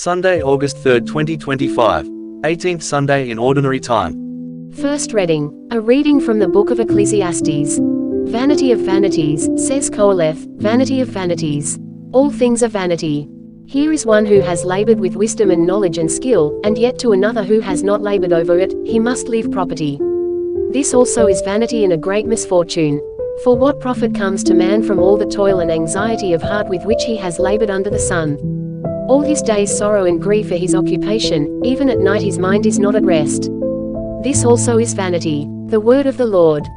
Sunday, August 3, 2025. 18th Sunday in Ordinary Time. First reading, a reading from the book of Ecclesiastes. Vanity of vanities, says Qoheleth, vanity of vanities. All things are vanity. Here is one who has labored with wisdom and knowledge and skill, and yet to another who has not labored over it, he must leave property. This also is vanity and a great misfortune. For what profit comes to man from all the toil and anxiety of heart with which he has labored under the sun? All his days sorrow and grief are his occupation, even at night his mind is not at rest. This also is vanity. The word of the Lord.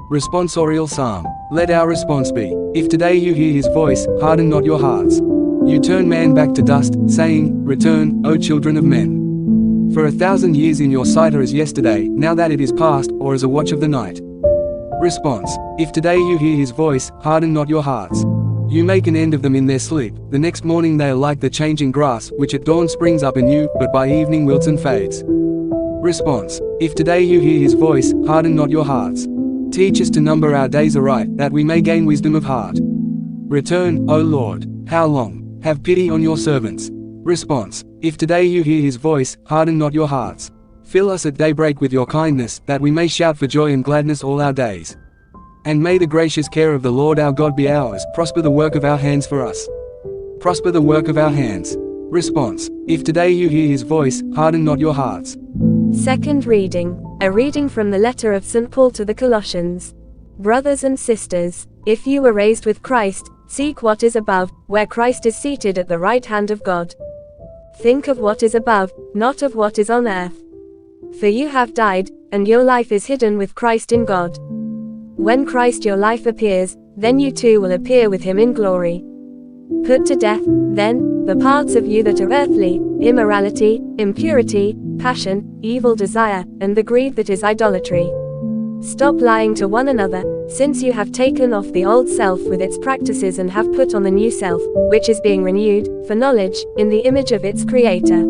Responsorial Psalm. Let our response be, if today you hear his voice, harden not your hearts. You turn man back to dust, saying, return, O children of men. For 1,000 years in your sight are as yesterday, now that it is past, or as a watch of the night. Response. If today you hear his voice, harden not your hearts. You make an end of them in their sleep, the next morning they are like the changing grass, which at dawn springs up anew, but by evening wilts and fades. Response. If today you hear his voice, harden not your hearts. Teach us to number our days aright, that we may gain wisdom of heart. Return, O Lord. How long? Have pity on your servants. Response. If today you hear his voice, harden not your hearts. Fill us at daybreak with your kindness, that we may shout for joy and gladness all our days. And may the gracious care of the Lord our God be ours. Prosper the work of our hands for us. Prosper the work of our hands. Response. If today you hear his voice, harden not your hearts. Second reading, a reading from the letter of St. Paul to the Colossians. Brothers and sisters, if you were raised with Christ, seek what is above, where Christ is seated at the right hand of God. Think of what is above, not of what is on earth. For you have died, and your life is hidden with Christ in God. When Christ your life appears, then you too will appear with him in glory. Put to death, then, the parts of you that are earthly, immorality, impurity, passion, evil desire, and the greed that is idolatry. Stop lying to one another, since you have taken off the old self with its practices and have put on the new self, which is being renewed, for knowledge, in the image of its Creator.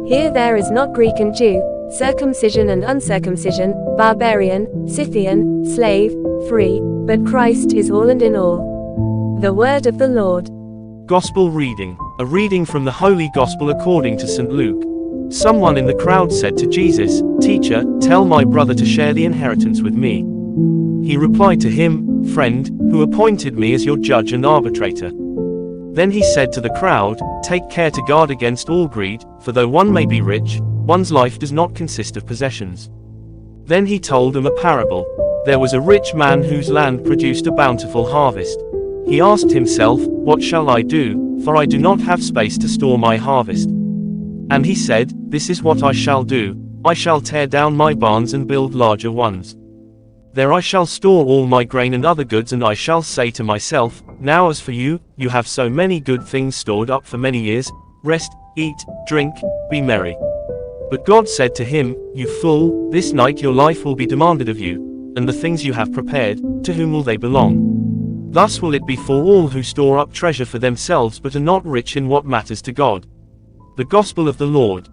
Here there is not Greek and Jew, circumcision and uncircumcision, barbarian, Scythian, slave, free, but Christ is all and in all. The word of the Lord. Gospel reading, a reading from the Holy Gospel according to St. Luke. Someone in the crowd said to Jesus, Teacher, tell my brother to share the inheritance with me. He replied to him, Friend, who appointed me as your judge and arbitrator? Then he said to the crowd, Take care to guard against all greed, for though one may be rich, one's life does not consist of possessions. Then he told them a parable. There was a rich man whose land produced a bountiful harvest. He asked himself, What shall I do, for I do not have space to store my harvest? And he said, This is what I shall do, I shall tear down my barns and build larger ones. There I shall store all my grain and other goods, and I shall say to myself, Now as for you, you have so many good things stored up for many years, rest, eat, drink, be merry. But God said to him, You fool, this night your life will be demanded of you, and the things you have prepared, to whom will they belong? Thus will it be for all who store up treasure for themselves but are not rich in what matters to God. The Gospel of the Lord.